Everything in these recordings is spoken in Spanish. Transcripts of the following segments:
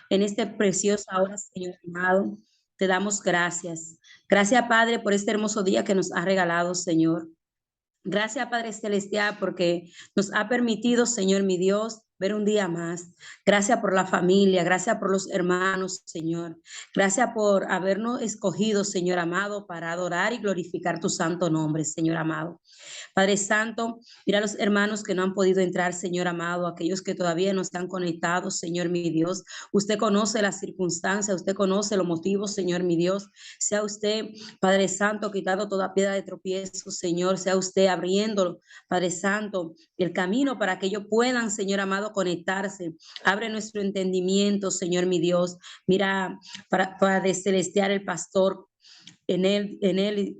en esta preciosa hora, Señor amado. Te damos gracias. Gracias, Padre, por este hermoso día que nos ha regalado, Señor. Gracias, Padre Celestial, porque nos ha permitido, Señor mi Dios, ver un día más. Gracias por la familia, gracias por los hermanos, Señor. Gracias por habernos escogido, Señor amado, para adorar y glorificar tu santo nombre, Señor amado. Padre Santo, mira a los hermanos que no han podido entrar, Señor amado, aquellos que todavía no están conectados, Señor mi Dios. Usted conoce las circunstancias, usted conoce los motivos, Señor mi Dios. Sea usted, Padre Santo, quitando toda piedra de tropiezo, Señor. Sea usted abriendo, Padre Santo, el camino para que ellos puedan, Señor amado, conectarse. Abre nuestro entendimiento, Señor mi Dios. Mira, para celestial el pastor, en él,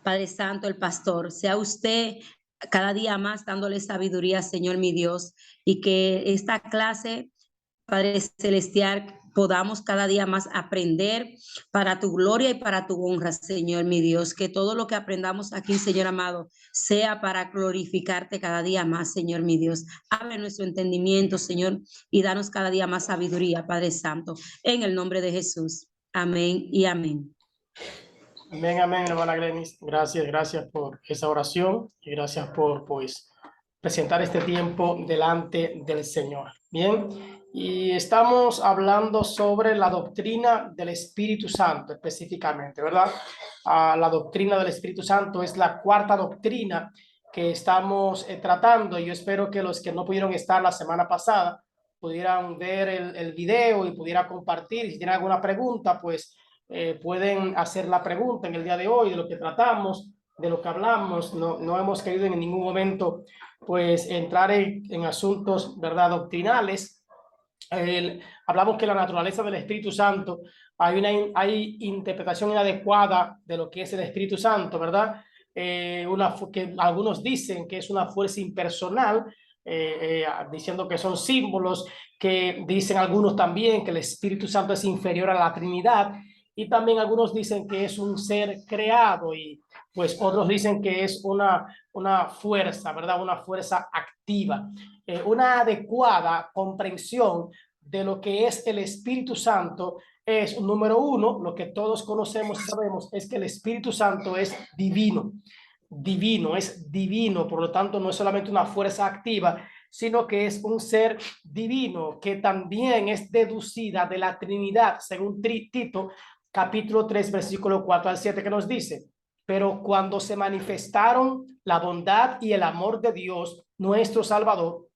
Padre Santo, el pastor, sea usted cada día más dándole sabiduría, Señor mi Dios, y que esta clase, Padre Celestial, podamos cada día más aprender para tu gloria y para tu honra, Señor mi Dios. Que todo lo que aprendamos aquí, Señor amado, sea para glorificarte cada día más, Señor mi Dios. Abre nuestro entendimiento, Señor, y danos cada día más sabiduría, Padre Santo, en el nombre de Jesús. Amén y amén. Amén, amén, hermana Glenis. Gracias, gracias por esa oración y gracias por, pues, presentar este tiempo delante del Señor. Bien, y estamos hablando sobre la doctrina del Espíritu Santo específicamente, ¿verdad? La doctrina del Espíritu Santo es la cuarta doctrina que estamos tratando. Yo espero que los que no pudieron estar la semana pasada pudieran ver el video y pudieran compartir. Y si tienen alguna pregunta, pues pueden hacer la pregunta en el día de hoy de lo que tratamos, de lo que hablamos. No hemos querido en ningún momento pues entrar en asuntos, ¿verdad?, doctrinales. Hablamos que la naturaleza del Espíritu Santo, hay interpretación inadecuada de lo que es el Espíritu Santo, ¿verdad? Que algunos dicen que es una fuerza impersonal, diciendo que son símbolos, que dicen algunos también que el Espíritu Santo es inferior a la Trinidad, y también algunos dicen que es un ser creado, y pues otros dicen que es una fuerza, ¿verdad? Una fuerza activa. Una adecuada comprensión de lo que es el Espíritu Santo es, número uno, lo que todos conocemos y sabemos, es que el Espíritu Santo es divino. Es divino, por lo tanto no es solamente una fuerza activa, sino que es un ser divino que también es deducida de la Trinidad, según Tito capítulo 3 versículo 4 al 7, que nos dice: pero cuando se manifestaron la bondad y el amor de Dios nuestro Salvador,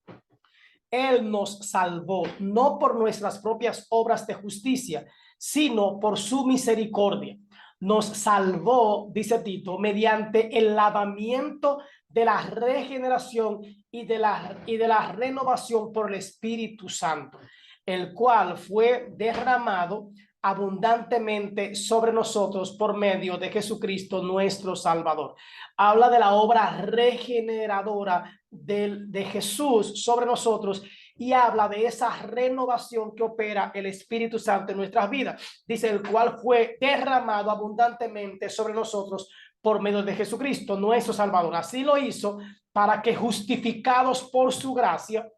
Él nos salvó no por nuestras propias obras de justicia, sino por su misericordia. Nos salvó, dice Tito, mediante el lavamiento de la regeneración y de la renovación por el Espíritu Santo, el cual fue derramado abundantemente sobre nosotros por medio de Jesucristo nuestro Salvador. Habla de la obra regeneradora de Jesús sobre nosotros, y habla de esa renovación que opera el Espíritu Santo en nuestras vidas. Dice: el cual fue derramado abundantemente sobre nosotros por medio de Jesucristo nuestro Salvador. Así lo hizo para que, justificados por su gracia,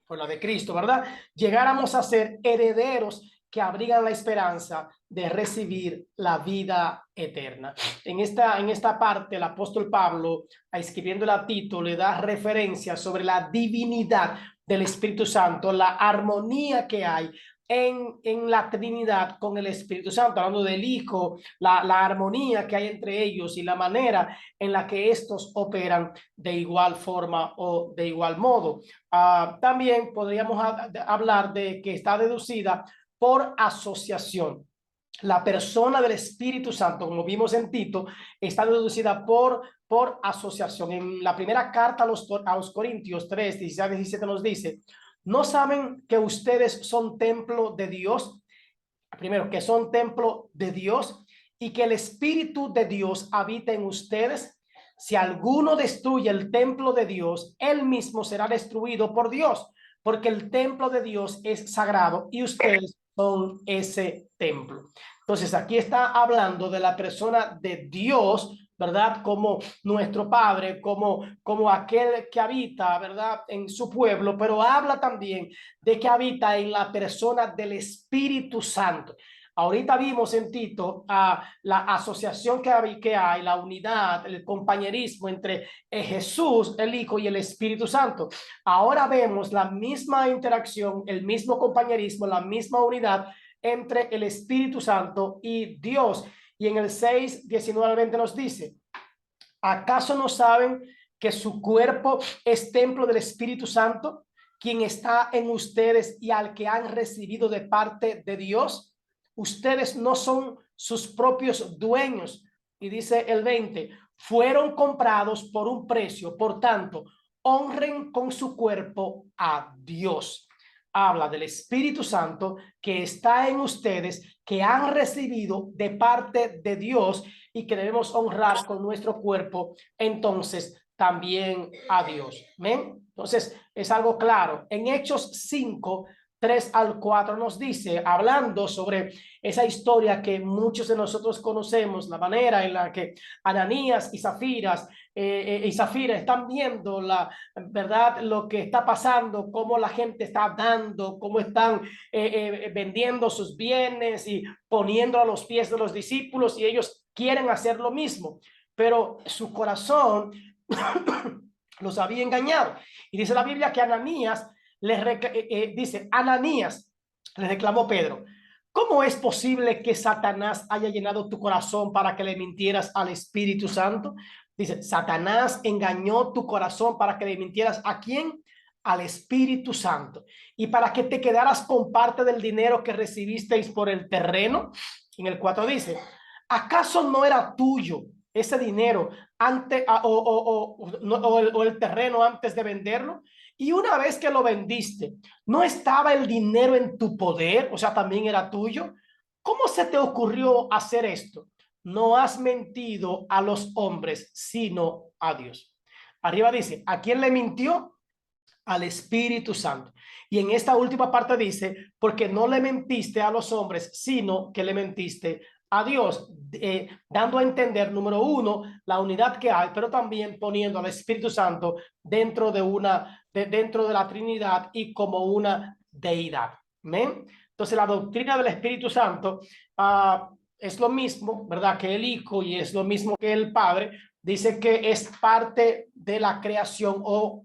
por la de Cristo, ¿verdad?, llegáramos a ser herederos que abrigan la esperanza de recibir la vida eterna. En esta parte, el apóstol Pablo, escribiendo a Tito, le da referencia sobre la divinidad del Espíritu Santo, la armonía que hay en la Trinidad con el Espíritu Santo, hablando del Hijo, la armonía que hay entre ellos y la manera en la que estos operan de igual forma o de igual modo. También podríamos hablar de que está deducida por asociación. La persona del Espíritu Santo, como vimos en Tito, está deducida por asociación. En la primera carta a los Corintios 3, 16, 17 nos dice: ¿no saben que ustedes son templo de Dios? Primero, que son templo de Dios y que el Espíritu de Dios habita en ustedes. Si alguno destruye el templo de Dios, él mismo será destruido por Dios, porque el templo de Dios es sagrado y ustedes son ese templo. Entonces aquí está hablando de la persona de Dios, ¿verdad? Como nuestro Padre, como aquel que habita, ¿verdad? En su pueblo, pero habla también de que habita en la persona del Espíritu Santo. Ahorita vimos en Tito la asociación que hay, la unidad, el compañerismo entre Jesús, el Hijo y el Espíritu Santo. Ahora vemos la misma interacción, el mismo compañerismo, la misma unidad entre el Espíritu Santo y Dios. Y en el 6, 19 al 20 nos dice: ¿acaso no saben que su cuerpo es templo del Espíritu Santo, quien está en ustedes y al que han recibido de parte de Dios? Ustedes no son sus propios dueños. Y dice el 20, fueron comprados por un precio, por tanto, honren con su cuerpo a Dios. Habla del Espíritu Santo que está en ustedes, que han recibido de parte de Dios y que debemos honrar con nuestro cuerpo, entonces también a Dios. ¿Ven? Entonces es algo claro. En Hechos 5, 3 al 4 nos dice, hablando sobre esa historia que muchos de nosotros conocemos, la manera en la que Ananías y Zafira están viendo la verdad, lo que está pasando, cómo la gente está dando, cómo están vendiendo sus bienes y poniendo a los pies de los discípulos, y ellos quieren hacer lo mismo, pero su corazón los había engañado. Y dice la Biblia que Ananías Ananías le reclamó Pedro: ¿cómo es posible que Satanás haya llenado tu corazón para que le mintieras al Espíritu Santo? Dice, Satanás engañó tu corazón para que le mintieras ¿a quién? Al Espíritu Santo, y para que te quedaras con parte del dinero que recibisteis por el terreno. En el 4 dice, ¿acaso no era tuyo ese dinero antes o el terreno antes de venderlo? Y una vez que lo vendiste, ¿no estaba el dinero en tu poder? O sea, también era tuyo. ¿Cómo se te ocurrió hacer esto? No has mentido a los hombres, sino a Dios. Arriba dice, ¿a quién le mintió? Al Espíritu Santo. Y en esta última parte dice, porque no le mentiste a los hombres, sino que le mentiste a Dios, dando a entender, número uno, la unidad que hay, pero también poniendo al Espíritu Santo dentro dentro de la Trinidad y como una deidad. ¿Amén? Entonces la doctrina del Espíritu Santo es lo mismo, ¿verdad? Que el Hijo, y es lo mismo que el Padre. Dice que es parte de la creación o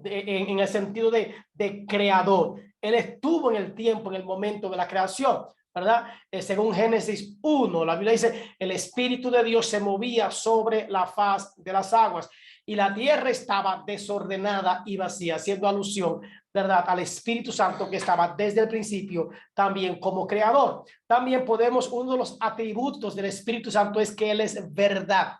en el sentido de creador. Él estuvo en el tiempo, en el momento de la creación, ¿verdad? Según Génesis 1, la Biblia dice, el Espíritu de Dios se movía sobre la faz de las aguas y la tierra estaba desordenada y vacía, haciendo alusión, ¿verdad?, al Espíritu Santo que estaba desde el principio también como creador. También uno de los atributos del Espíritu Santo es que Él es verdad.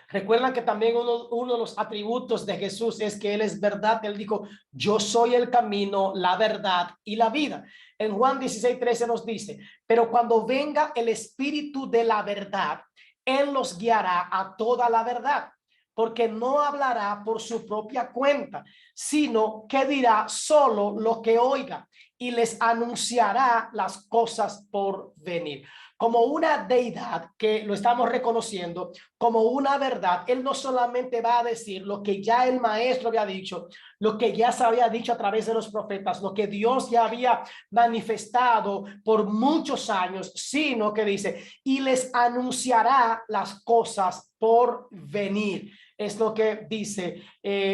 Recuerdan que también uno de los atributos de Jesús es que Él es verdad. Él dijo, yo soy el camino, la verdad y la vida. En Juan 16:13 nos dice, pero cuando venga el Espíritu de la verdad, Él los guiará a toda la verdad, porque no hablará por su propia cuenta, sino que dirá solo lo que oiga y les anunciará las cosas por venir. Como una deidad que lo estamos reconociendo como una verdad, Él no solamente va a decir lo que ya el maestro había dicho, lo que ya se había dicho a través de los profetas, lo que Dios ya había manifestado por muchos años, sino que dice, y les anunciará las cosas por venir. Es lo que dice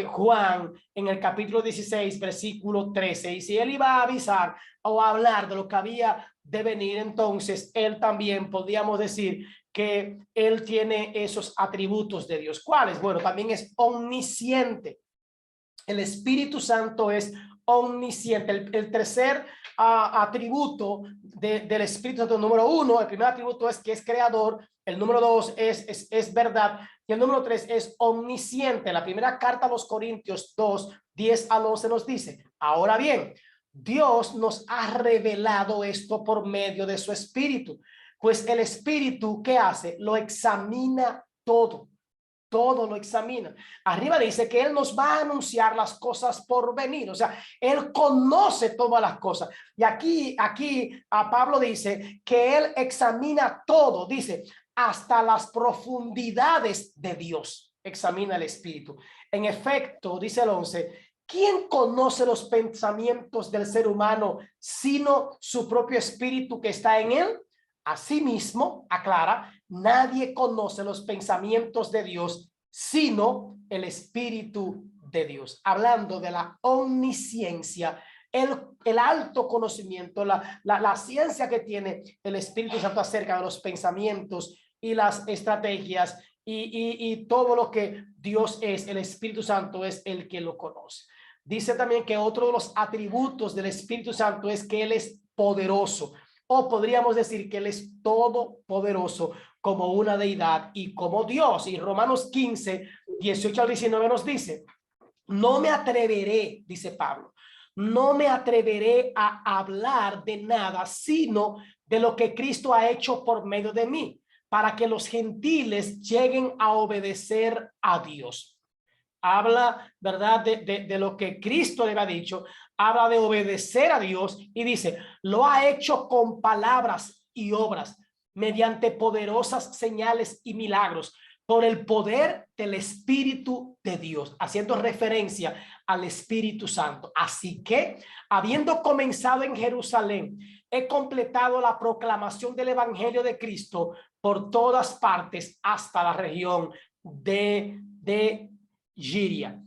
Juan en el capítulo 16, versículo 13. Y si Él iba a avisar o a hablar de lo que había de venir, entonces Él también podríamos decir que Él tiene esos atributos de Dios. ¿Cuáles? Bueno, también es omnisciente. El Espíritu Santo es omnisciente. El tercer atributo del Espíritu Santo, número uno, el primer atributo es que es creador. El número dos es verdad. Y el número tres es omnisciente. La primera carta a los Corintios 2, 10 al 11 nos dice, ahora bien, Dios nos ha revelado esto por medio de su Espíritu. Pues el Espíritu, ¿qué hace? Lo examina todo. Todo lo examina. Arriba dice que Él nos va a anunciar las cosas por venir. O sea, Él conoce todas las cosas. Y aquí a Pablo dice que Él examina todo. Dice, hasta las profundidades de Dios. Examina el espíritu. En efecto, dice el 11, ¿quién conoce los pensamientos del ser humano sino su propio espíritu que está en él? Asimismo, aclara, nadie conoce los pensamientos de Dios sino el espíritu de Dios. Hablando de la omnisciencia, el alto conocimiento, la ciencia que tiene el Espíritu Santo acerca de los pensamientos y las estrategias y todo lo que Dios es, el Espíritu Santo es el que lo conoce. Dice también que otro de los atributos del Espíritu Santo es que Él es poderoso, o podríamos decir que Él es todopoderoso como una deidad y como Dios. Y Romanos 15, 18 al 19 nos dice, no me atreveré, dice Pablo, no me atreveré a hablar de nada, sino de lo que Cristo ha hecho por medio de mí, para que los gentiles lleguen a obedecer a Dios. Habla, ¿verdad?, de lo que Cristo le ha dicho, habla de obedecer a Dios y dice, lo ha hecho con palabras y obras, mediante poderosas señales y milagros, por el poder del Espíritu de Dios, haciendo referencia al Espíritu Santo. Así que, habiendo comenzado en Jerusalén, he completado la proclamación del Evangelio de Cristo por todas partes hasta la región de Giria.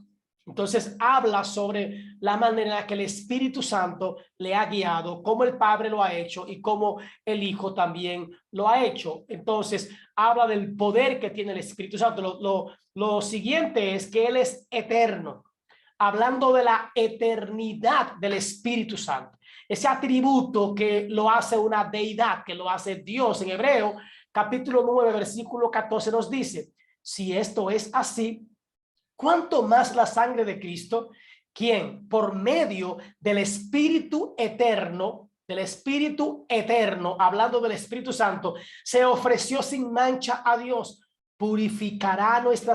Entonces habla sobre la manera en que el Espíritu Santo le ha guiado, cómo el Padre lo ha hecho y cómo el Hijo también lo ha hecho. Entonces habla del poder que tiene el Espíritu Santo. Lo siguiente es que Él es eterno, hablando de la eternidad del Espíritu Santo. Ese atributo que lo hace una deidad, que lo hace Dios. En Hebreo, capítulo 9, versículo 14 nos dice, si esto es así, ¿cuánto más la sangre de Cristo, quien por medio del Espíritu eterno, hablando del Espíritu Santo, se ofreció sin mancha a Dios, purificará nuestra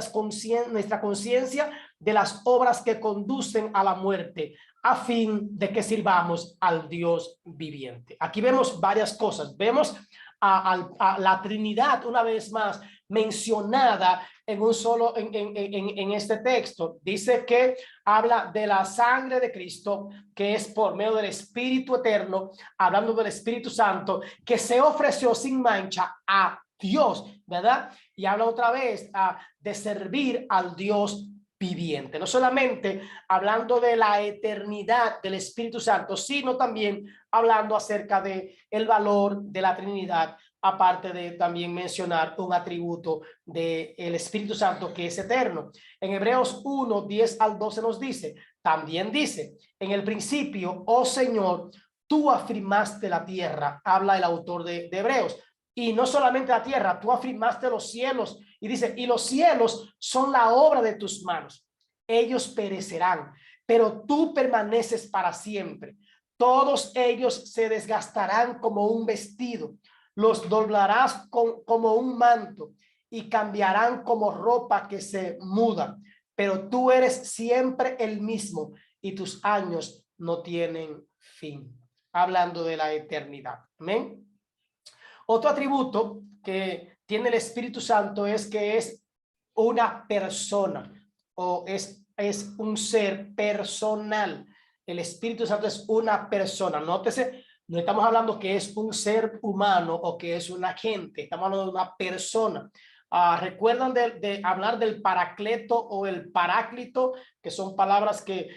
conciencia de las obras que conducen a la muerte, a fin de que sirvamos al Dios viviente? Aquí vemos varias cosas. Vemos a la Trinidad una vez más mencionada en este texto. Dice que habla de la sangre de Cristo, que es por medio del Espíritu eterno, hablando del Espíritu Santo, que se ofreció sin mancha a Dios, ¿verdad? Y habla otra vez de servir al Dios viviente. No solamente hablando de la eternidad del Espíritu Santo, sino también hablando acerca de el valor de la Trinidad, aparte de también mencionar un atributo del Espíritu Santo que es eterno. En Hebreos 1, 10 al 12 nos dice, también dice, en el principio, oh Señor, tú afirmaste la tierra, habla el autor de Hebreos, y no solamente la tierra, tú afirmaste los cielos, y dice, y los cielos son la obra de tus manos, ellos perecerán, pero tú permaneces para siempre. Todos ellos se desgastarán como un vestido, los doblarás como un manto y cambiarán como ropa que se muda, pero tú eres siempre el mismo y tus años no tienen fin. Hablando de la eternidad. Amén. Otro atributo que tiene el Espíritu Santo es que es una persona o es un ser personal. El Espíritu Santo es una persona. Nótese, no estamos hablando que es un ser humano o que es un agente, estamos hablando de una persona. ¿Recuerdan de hablar del paracleto o el paráclito? Que son palabras que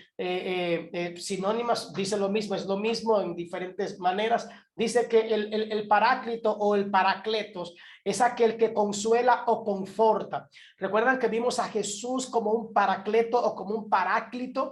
sinónimas, dice lo mismo, es lo mismo en diferentes maneras. Dice que el paráclito o el paracletos es aquel que consuela o conforta. Recuerdan que vimos a Jesús como un paracleto o como un paráclito,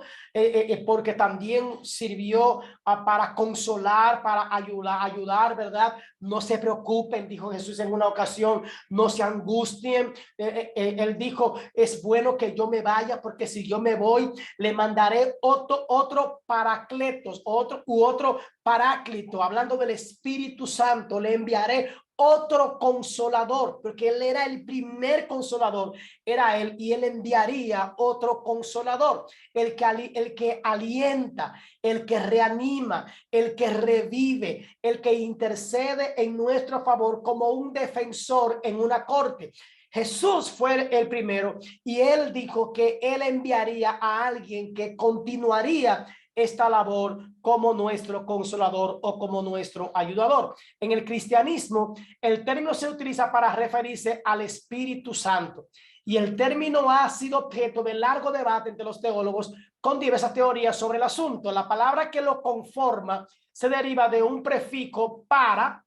porque también sirvió para consolar, para ayudar, ¿verdad? No se preocupen, dijo Jesús en una ocasión, no se angustien. Él dijo, es bueno que yo me vaya, porque si yo me voy, le mandaré otro paracletos, otro paráclito, hablando del Espíritu Santo, le enviaré otro consolador, porque él era el primer consolador, era él, y él enviaría otro consolador, el que alienta, el que reanima, el que revive, el que intercede en nuestro favor como un defensor en una corte. Jesús fue el primero y él dijo que él enviaría a alguien que continuaría esta labor como nuestro consolador o como nuestro ayudador. En el cristianismo, el término se utiliza para referirse al Espíritu Santo y el término ha sido objeto de largo debate entre los teólogos con diversas teorías sobre el asunto. La palabra que lo conforma se deriva de un prefijo para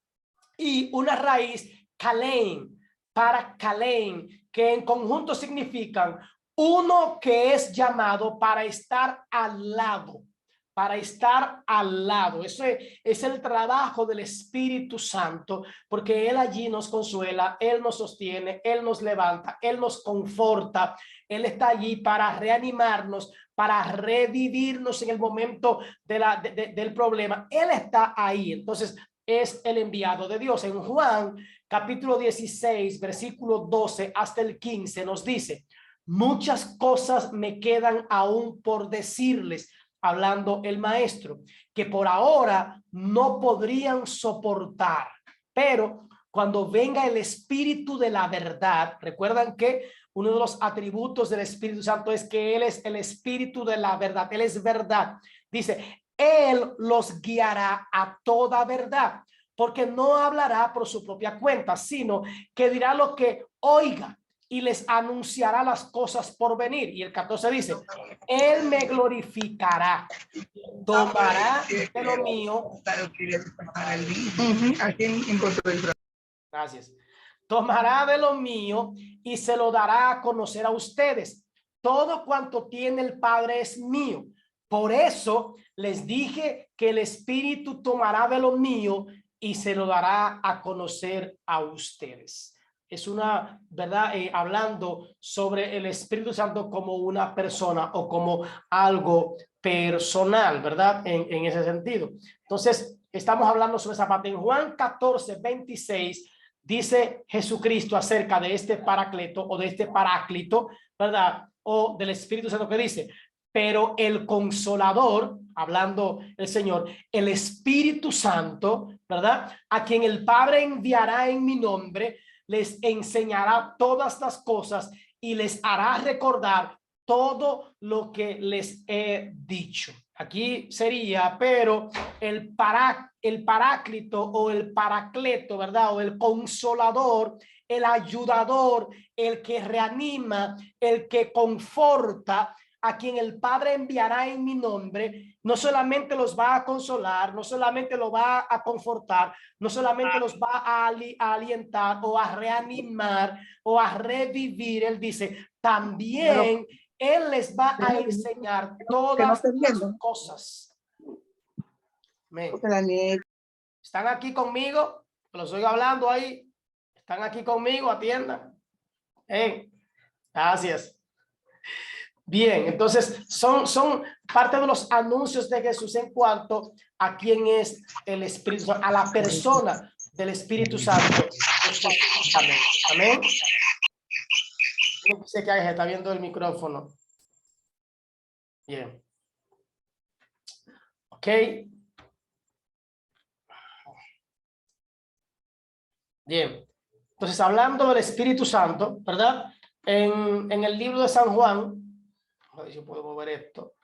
y una raíz kalein, para kalein, que en conjunto significan uno que es llamado para estar al lado. Para estar al lado. Eso es el trabajo del Espíritu Santo, porque él allí nos consuela, él nos sostiene, él nos levanta, él nos conforta, él está allí para reanimarnos, para revivirnos en el momento del problema. Él está ahí. Entonces es el enviado de Dios. En Juan capítulo 16 versículo 12 hasta el 15 nos dice: muchas cosas me quedan aún por decirles, hablando el maestro, que por ahora no podrían soportar, pero cuando venga el Espíritu de la verdad, recuerdan que uno de los atributos del Espíritu Santo es que él es el Espíritu de la verdad, él es verdad. Dice, él los guiará a toda verdad, porque no hablará por su propia cuenta, sino que dirá lo que oiga y les anunciará las cosas por venir. Y el 14 dice, él me glorificará, tomará de lo mío. Gracias. Tomará de lo mío y se lo dará a conocer a ustedes. Todo cuanto tiene el Padre es mío. Por eso les dije que el Espíritu tomará de lo mío y se lo dará a conocer a ustedes. Es una verdad, hablando sobre el Espíritu Santo como una persona o como algo personal, ¿verdad? En ese sentido. Entonces, estamos hablando sobre esa parte. En Juan 14:26 dice Jesucristo acerca de este paracleto o de este paráclito, ¿verdad? O del Espíritu Santo, que dice, pero el Consolador, hablando el Señor, el Espíritu Santo, ¿verdad? A quien el Padre enviará en mi nombre, les enseñará todas las cosas y les hará recordar todo lo que les he dicho. Aquí sería, pero el paráclito o el paracleto, ¿verdad? O el consolador, el ayudador, el que reanima, el que conforta, a quien el Padre enviará en mi nombre, no solamente los va a consolar, no solamente lo va a confortar, no solamente los va a alientar o a reanimar o a revivir. Él dice, también él les va a enseñar todas las cosas. ¿Están aquí conmigo? Los oigo hablando ahí. ¿Están aquí conmigo? Atiendan. Gracias. Bien, entonces son parte de los anuncios de Jesús en cuanto a quién es el Espíritu Santo, a la persona del Espíritu Santo. Amén. No sé qué hay, está viendo el micrófono. Bien. Ok. Bien. Entonces, hablando del Espíritu Santo, ¿verdad? En el libro de San Juan, a ver si puedo mover esto.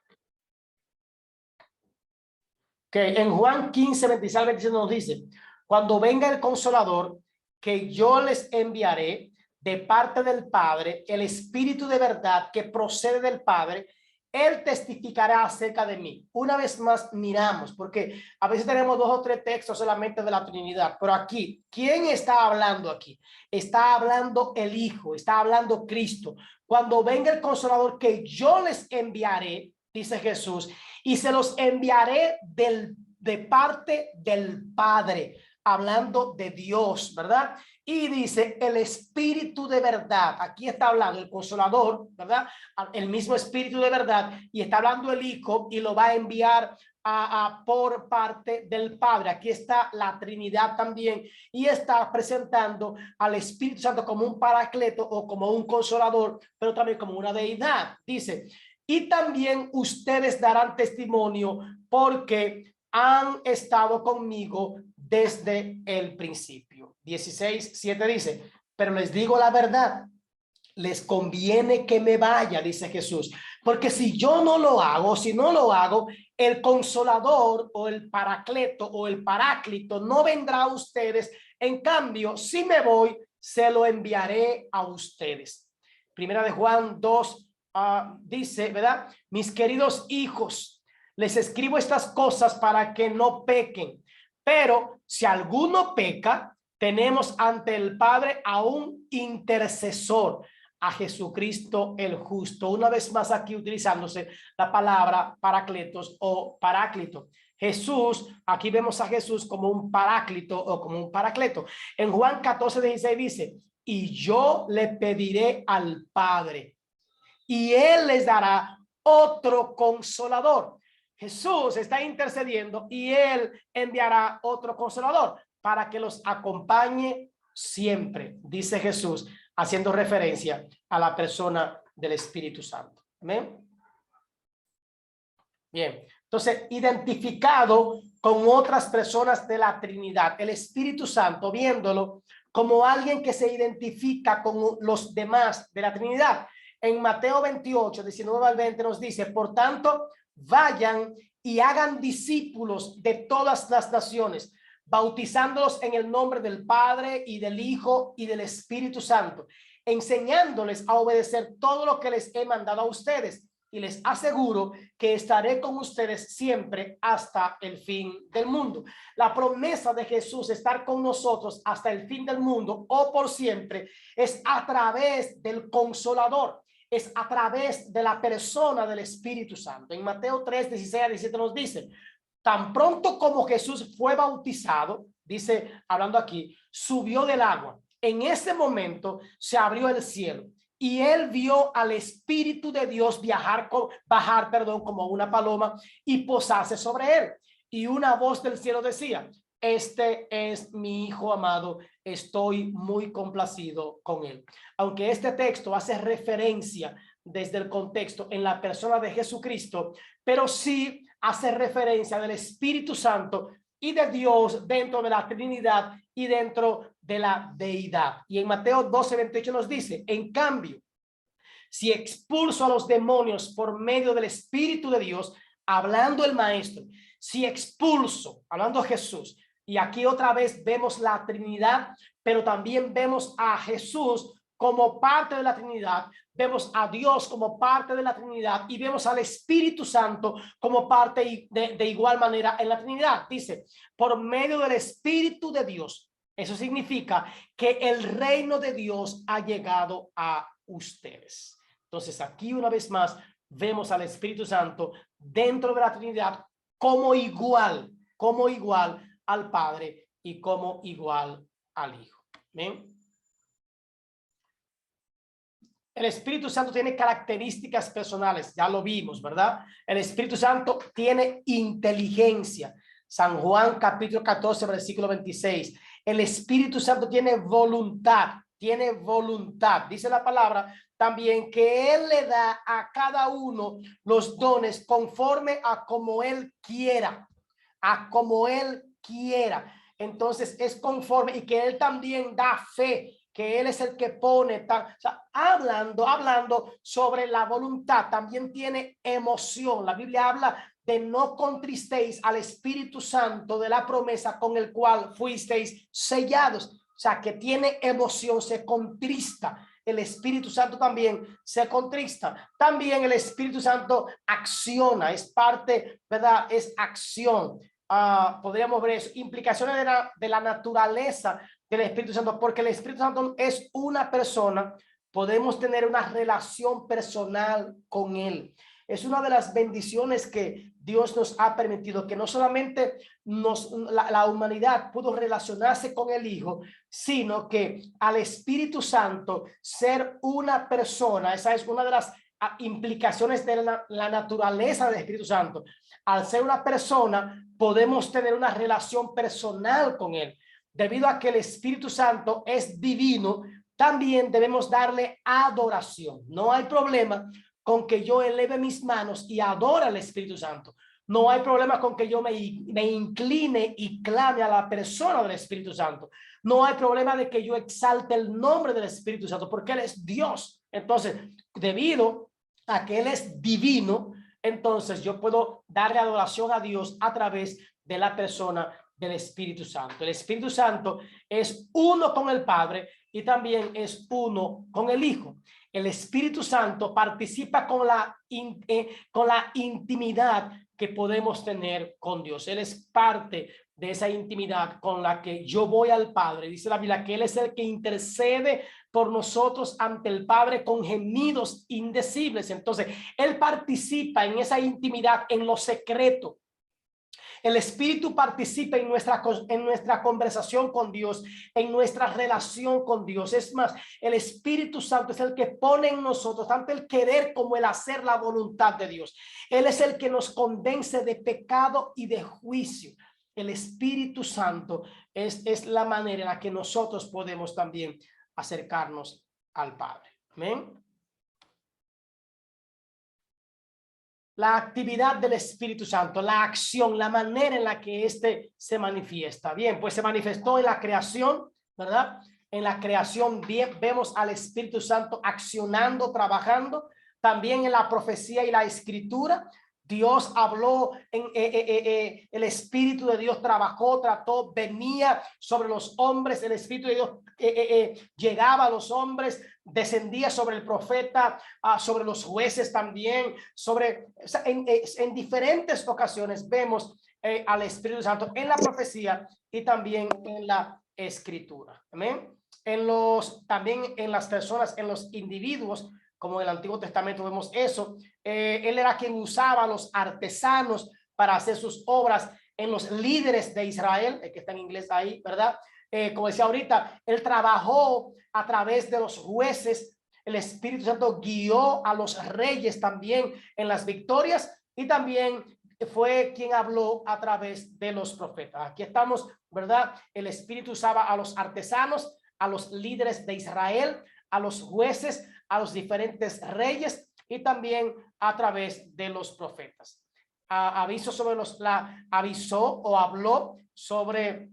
Que en Juan 15:26 nos dice, cuando venga el Consolador, que yo les enviaré de parte del Padre, el Espíritu de verdad que procede del Padre, él testificará acerca de mí. Una vez más miramos, porque a veces tenemos 2 o 3 textos solamente de la Trinidad, pero aquí, ¿quién está hablando aquí? Está hablando el Hijo, está hablando Cristo. Cuando venga el Consolador, que yo les enviaré, dice Jesús, y se los enviaré de parte del Padre, hablando de Dios, ¿verdad? Y dice el Espíritu de verdad. Aquí está hablando el Consolador, ¿verdad? El mismo Espíritu de verdad, y está hablando el Hijo y lo va a enviar por parte del Padre. Aquí está la Trinidad también, y está presentando al Espíritu Santo como un paracleto o como un consolador, pero también como una deidad. Dice, y también ustedes darán testimonio porque han estado conmigo desde el principio. 16:7 dice, pero les digo la verdad, les conviene que me vaya, dice Jesús, porque si yo no lo hago, si no lo hago, el consolador o el paracleto o el paráclito no vendrá a ustedes. En cambio, si me voy, se lo enviaré a ustedes. Primera de Juan 2 dice, ¿verdad? Mis queridos hijos, les escribo estas cosas para que no pequen, pero si alguno peca, tenemos ante el Padre a un intercesor, a Jesucristo el justo. Una vez más aquí utilizándose la palabra paracletos o paráclito. Jesús, aquí vemos a Jesús como un paráclito o como un paracleto. En Juan 14:16 dice, y yo le pediré al Padre y él les dará otro consolador. Jesús está intercediendo y él enviará otro consolador para que los acompañe siempre, dice Jesús, haciendo referencia a la persona del Espíritu Santo. Amén. Bien, entonces, identificado con otras personas de la Trinidad, el Espíritu Santo, viéndolo como alguien que se identifica con los demás de la Trinidad. En Mateo 28:19-20 nos dice, por tanto, vayan y hagan discípulos de todas las naciones, bautizándolos en el nombre del Padre y del Hijo y del Espíritu Santo, enseñándoles a obedecer todo lo que les he mandado a ustedes. Y les aseguro que estaré con ustedes siempre hasta el fin del mundo. La promesa de Jesús, estar con nosotros hasta el fin del mundo o por siempre, es a través del Consolador, es a través de la persona del Espíritu Santo. En Mateo 3:16-17 nos dice, tan pronto como Jesús fue bautizado, dice, hablando aquí, subió del agua. En ese momento se abrió el cielo y él vio al Espíritu de Dios bajar como una paloma y posarse sobre él. Y una voz del cielo decía, este es mi Hijo amado, estoy muy complacido con él. Aunque este texto hace referencia desde el contexto en la persona de Jesucristo, pero sí hace referencia del Espíritu Santo y de Dios dentro de la Trinidad y dentro de la deidad. Y en Mateo 12:28 nos dice, en cambio, si expulso a los demonios por medio del Espíritu de Dios, hablando el Maestro, si expulso, hablando Jesús, y aquí otra vez vemos la Trinidad, pero también vemos a Jesús como parte de la Trinidad, vemos a Dios como parte de la Trinidad y vemos al Espíritu Santo como parte de igual manera en la Trinidad. Dice, por medio del Espíritu de Dios. Eso significa que el reino de Dios ha llegado a ustedes. Entonces aquí una vez más vemos al Espíritu Santo dentro de la Trinidad como igual al Padre y como igual al Hijo. ¿Ven? El Espíritu Santo tiene características personales, ya lo vimos, ¿verdad? El Espíritu Santo tiene inteligencia. San Juan capítulo 14:26. El Espíritu Santo tiene voluntad, Dice la palabra también que él le da a cada uno los dones conforme a como él quiera, Entonces es conforme, y que él también da fe, que él es el que pone, o sea, hablando sobre la voluntad, también tiene emoción. La Biblia habla de no contristéis al Espíritu Santo de la promesa con el cual fuisteis sellados. O sea, que tiene emoción, se contrista. El Espíritu Santo también se contrista. También el Espíritu Santo acciona, es parte, ¿verdad? Es acción. Podríamos ver eso, implicaciones de la naturaleza del Espíritu Santo, porque el Espíritu Santo es una persona, podemos tener una relación personal con él. Es una de las bendiciones que Dios nos ha permitido, que no solamente la humanidad pudo relacionarse con el Hijo, sino que al Espíritu Santo ser una persona, esa es una de las implicaciones de la naturaleza del Espíritu Santo. Al ser una persona, podemos tener una relación personal con él. Debido a que el Espíritu Santo es divino, también debemos darle adoración. No hay problema con que yo eleve mis manos y adore al Espíritu Santo. No hay problema con que yo me incline y clame a la persona del Espíritu Santo. No hay problema de que yo exalte el nombre del Espíritu Santo, porque Él es Dios. Entonces, debido a que Él es divino, entonces yo puedo darle adoración a Dios a través de la persona del Espíritu Santo. El Espíritu Santo es uno con el Padre y también es uno con el Hijo. El Espíritu Santo participa con la intimidad que podemos tener con Dios. Él es parte de esa intimidad con la que yo voy al Padre. Dice la Biblia que Él es el que intercede por nosotros ante el Padre con gemidos indecibles. Entonces, Él participa en esa intimidad, en lo secreto. El Espíritu participa en nuestra conversación con Dios, en nuestra relación con Dios. Es más, el Espíritu Santo es el que pone en nosotros tanto el querer como el hacer la voluntad de Dios. Él es el que nos convence de pecado y de juicio. El Espíritu Santo es la manera en la que nosotros podemos también acercarnos al Padre. Amén. La actividad del Espíritu Santo, la acción, la manera en la que éste se manifiesta. Bien, pues se manifestó en la creación, ¿verdad? En la creación bien, vemos al Espíritu Santo accionando, trabajando. También en la profecía y la escritura, Dios habló, el Espíritu de Dios trabajó, trató, venía sobre los hombres, el Espíritu de Dios llegaba a los hombres, descendía sobre el profeta, sobre los jueces también, en diferentes ocasiones vemos al Espíritu Santo en la profecía y también en la escritura. Amén. También en las personas, en los individuos, como en el Antiguo Testamento vemos eso. Él era quien usaba a los artesanos para hacer sus obras, en los líderes de Israel, que está en inglés ahí, ¿verdad? Como decía ahorita, él trabajó a través de los jueces. El Espíritu Santo guió a los reyes también en las victorias y también fue quien habló a través de los profetas. Aquí estamos, ¿verdad? El Espíritu usaba a los artesanos, a los líderes de Israel, a los jueces, a los diferentes reyes y también a través de los profetas. Avisó o habló sobre,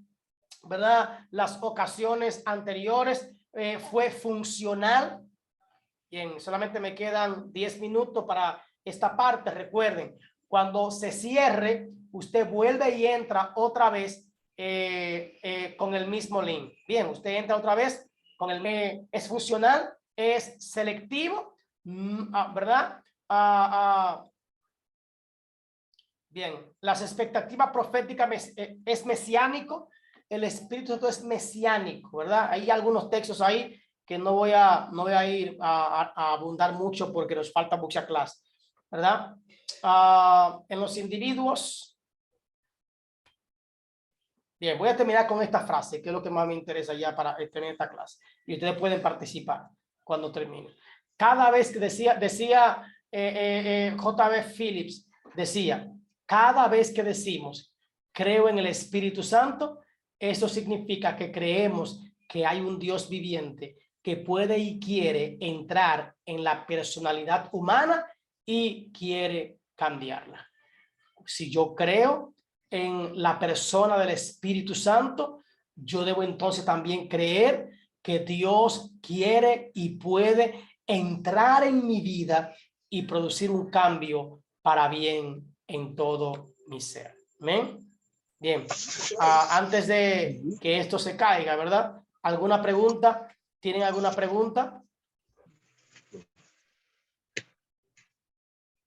¿verdad?, las ocasiones anteriores. Fue funcional. Bien, solamente me quedan 10 minutos para esta parte. Recuerden, cuando se cierre, usted vuelve y entra otra vez con el mismo link. Bien, usted entra otra vez con el es funcional, es selectivo, ¿verdad? Bien, las expectativas proféticas es mesiánico. El Espíritu Santo es mesiánico, ¿verdad? Hay algunos textos ahí que no voy a ir a abundar mucho porque nos falta mucha clase, ¿verdad? En los individuos. Bien, voy a terminar con esta frase, que es lo que más me interesa ya para tener esta clase. Y ustedes pueden participar cuando termine. Cada vez que decía J.B. Phillips, decía, cada vez que decimos, creo en el Espíritu Santo, eso significa que creemos que hay un Dios viviente que puede y quiere entrar en la personalidad humana y quiere cambiarla. Si yo creo en la persona del Espíritu Santo, yo debo entonces también creer que Dios quiere y puede entrar en mi vida y producir un cambio para bien en todo mi ser. ¿Amén? Bien, antes de que esto se caiga, ¿verdad? ¿Alguna pregunta? ¿Tienen alguna pregunta?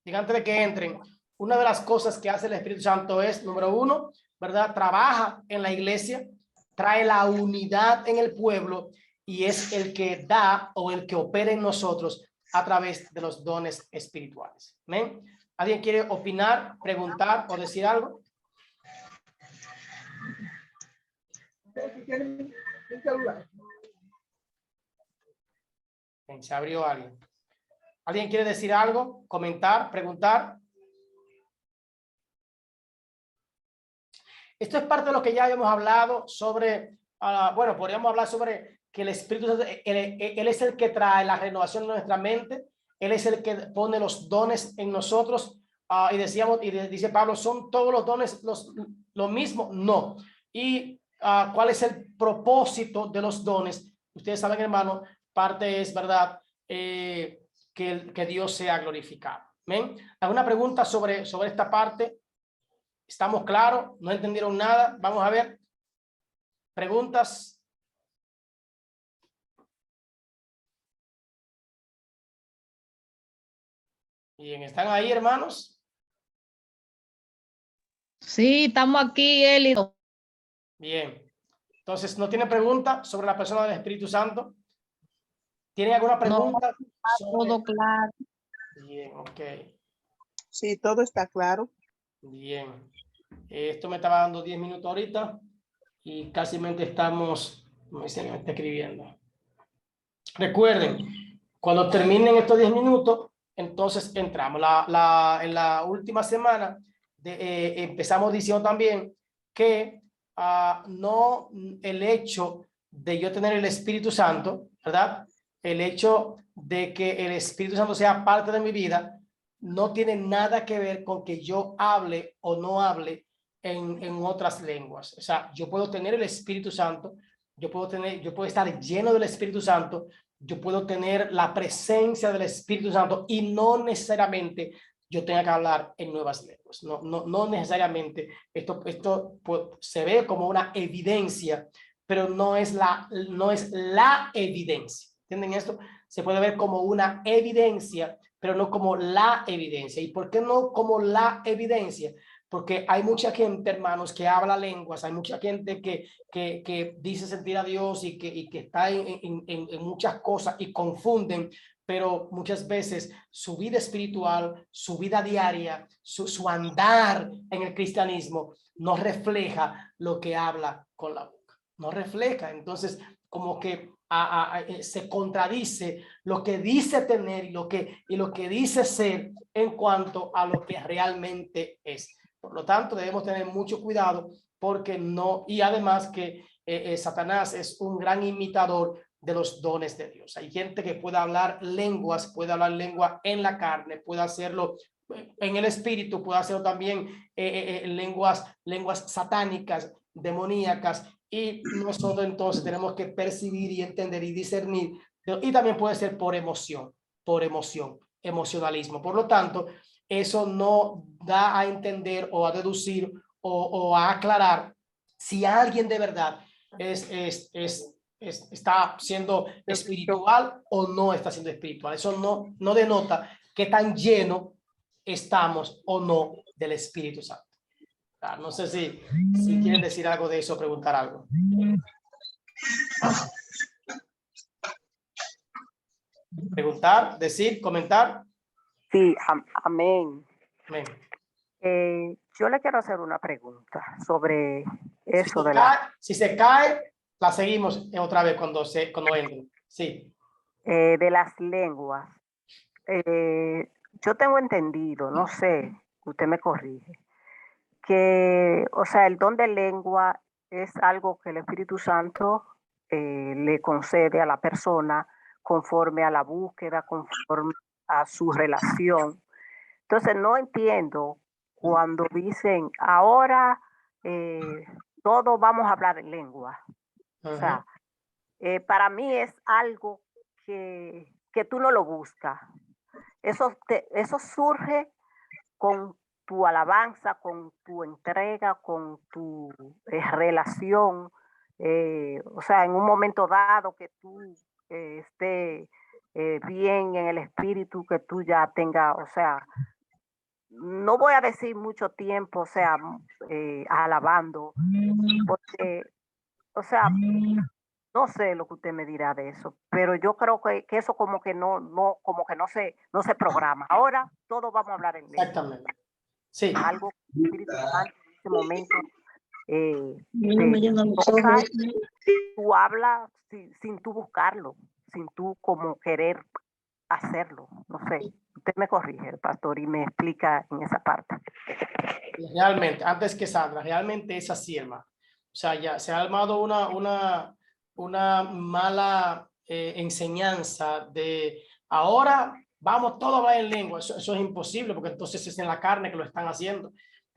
Y antes de que entren, una de las cosas que hace el Espíritu Santo es, número uno, ¿verdad? Trabaja en la iglesia, trae la unidad en el pueblo y es el que da o el que opera en nosotros a través de los dones espirituales. ¿Amén? ¿Alguien quiere opinar, preguntar o decir algo? Se abrió alguien. ¿Alguien quiere decir algo? ¿Comentar? ¿Preguntar? Esto es parte de lo que ya habíamos hablado sobre, bueno, podríamos hablar sobre que el Espíritu Santo, él es el que trae la renovación de nuestra mente, Él es el que pone los dones en nosotros, y decíamos, y dice Pablo, ¿son todos los dones lo mismo? No. Y ¿cuál es el propósito de los dones? Ustedes saben, hermano, parte es, ¿verdad? Que Dios sea glorificado. ¿Ven? ¿Alguna pregunta sobre esta parte? ¿Estamos claros? ¿No entendieron nada? Vamos a ver. ¿Preguntas? Bien, ¿están ahí, hermanos? Sí, estamos aquí, Eli. Bien. Entonces, ¿no tiene pregunta sobre la persona del Espíritu Santo? ¿Tienen alguna pregunta? Todo claro. Bien, ok. Sí, todo está claro. Bien. Esto me estaba dando 10 minutos ahorita y casi estamos, me está escribiendo. Recuerden, cuando terminen estos 10 minutos, entonces entramos. En la última semana empezamos diciendo también que no el hecho de yo tener el Espíritu Santo, ¿verdad? El hecho de que el Espíritu Santo sea parte de mi vida no tiene nada que ver con que yo hable o no hable en otras lenguas. O sea, yo puedo tener el Espíritu Santo, yo puedo estar lleno del Espíritu Santo, yo puedo tener la presencia del Espíritu Santo y no necesariamente yo tenga que hablar en nuevas lenguas. No necesariamente. Esto pues, se ve como una evidencia, pero no es la evidencia. ¿Entienden esto? Se puede ver como una evidencia, pero no como la evidencia. ¿Y por qué no como la evidencia? Porque hay mucha gente, hermanos, que habla lenguas, hay mucha gente que dice sentir a Dios y que está en muchas cosas y confunden, pero muchas veces su vida espiritual, su vida diaria, su andar en el cristianismo no refleja lo que habla con la boca, no refleja. Entonces, como que se contradice lo que dice tener y lo que dice ser en cuanto a lo que realmente es. Por lo tanto, debemos tener mucho cuidado porque no, y además que Satanás es un gran imitador de los dones de Dios. Hay gente que puede hablar lenguas, puede hablar lengua en la carne, puede hacerlo en el espíritu, puede hacerlo también lenguas satánicas, demoníacas, y nosotros entonces tenemos que percibir y entender y discernir, y también puede ser por emoción, emocionalismo. Por lo tanto, eso no da a entender o a deducir o a aclarar si alguien de verdad está siendo espiritual o no está siendo espiritual. Eso no denota qué tan lleno estamos o no del Espíritu Santo. No sé si quieren decir algo de eso, preguntar algo. Preguntar, decir, comentar. Sí, amén. Amén. Yo le quiero hacer una pregunta sobre eso Si se cae, la seguimos otra vez cuando entre. Sí. De las lenguas. Yo tengo entendido, no sé, usted me corrige, que, o sea, el don de lengua es algo que el Espíritu Santo le concede a la persona conforme a la búsqueda, conforme a su relación. Entonces, no entiendo cuando dicen, ahora todos vamos a hablar en lengua. O sea, para mí es algo que tú no lo buscas. Eso surge con tu alabanza, con tu entrega, con tu relación. O sea, en un momento dado que tú estés bien en el espíritu, que tú ya tengas, o sea, no voy a decir mucho tiempo, o sea, alabando, porque, o sea, no sé lo que usted me dirá de eso, pero yo creo que eso como que como que no se programa. Ahora todos vamos a hablar en lengua. Exactamente. Sí. Algo que el Espíritu Santo en ese momento No me llenan los ojos. tú hablas sin tú buscarlo, sin tú como querer hacerlo. No sé, usted me corrige, pastor, y me explica en esa parte. Realmente, antes que Sandra, realmente es así, hermano. O sea, ya se ha armado una mala enseñanza de ahora vamos todos a hablar en lengua. Eso es imposible porque entonces es en la carne que lo están haciendo.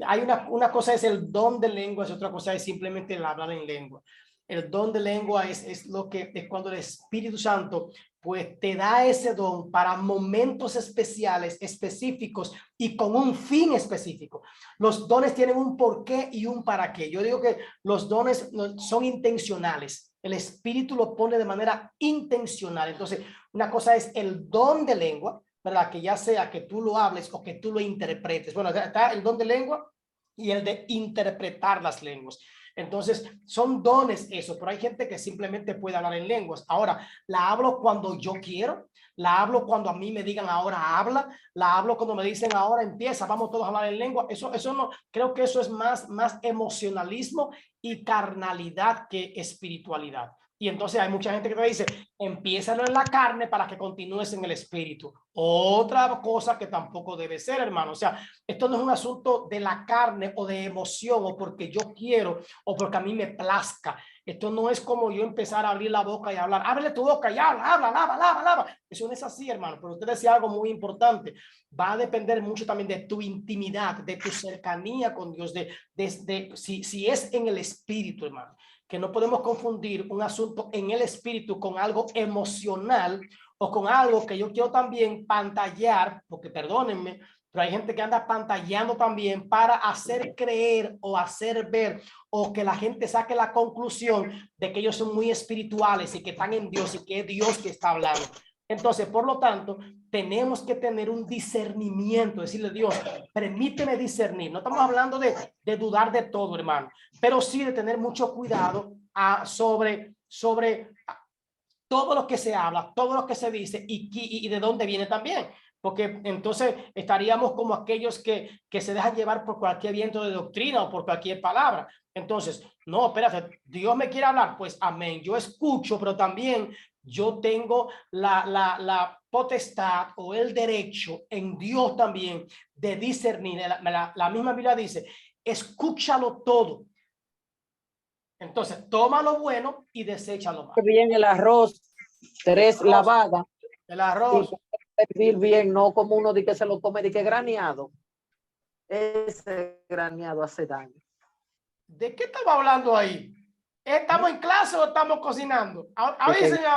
Hay una cosa es el don de lengua, es otra cosa es simplemente el hablar en lengua. El don de lengua es lo que es cuando el Espíritu Santo pues te da ese don para momentos especiales, específicos y con un fin específico. Los dones tienen un porqué y un para qué. Yo digo que los dones son intencionales. El Espíritu lo pone de manera intencional. Entonces, una cosa es el don de lengua, ¿verdad? Que ya sea que tú lo hables o que tú lo interpretes. Bueno, está el don de lengua y el de interpretar las lenguas. Entonces, son dones eso, pero hay gente que simplemente puede hablar en lenguas. Ahora, la hablo cuando yo quiero, la hablo cuando a mí me digan ahora habla, la hablo cuando me dicen ahora empieza, vamos todos a hablar en lengua. Eso no, creo que eso es más emocionalismo y carnalidad que espiritualidad. Y entonces hay mucha gente que te dice, empiézalo en la carne para que continúes en el espíritu. Otra cosa que tampoco debe ser, hermano. O sea, esto no es un asunto de la carne o de emoción o porque yo quiero o porque a mí me plazca. Esto no es como yo empezar a abrir la boca y hablar. Ábrele tu boca y habla. Eso no es así, hermano. Pero usted decía algo muy importante. Va a depender mucho también de tu intimidad, de tu cercanía con Dios, si es en el espíritu, hermano. Que no podemos confundir un asunto en el espíritu con algo emocional o con algo que yo quiero también pantallar, porque perdónenme, pero hay gente que anda pantallando también para hacer creer o hacer ver o que la gente saque la conclusión de que ellos son muy espirituales y que están en Dios y que es Dios que está hablando. Entonces, por lo tanto, tenemos que tener un discernimiento, decirle Dios, permíteme discernir. No estamos hablando de dudar de todo, hermano, pero sí de tener mucho cuidado sobre todo lo que se habla, todo lo que se dice y de dónde viene también. Porque entonces estaríamos como aquellos que se dejan llevar por cualquier viento de doctrina o por cualquier palabra. Entonces, no, espérate, Dios me quiere hablar, pues amén. Yo escucho, pero también yo tengo la potestad o el derecho en Dios también de discernir. La misma Biblia dice, escúchalo todo. Entonces, toma lo bueno y desecha lo malo. Bien el arroz, tres lavada. El arroz. Servir bien, no como uno de que se lo come de que graneado. Ese graneado hace daño. ¿De qué estamos hablando ahí? ¿Estamos en clase o estamos cocinando? A ver, señor.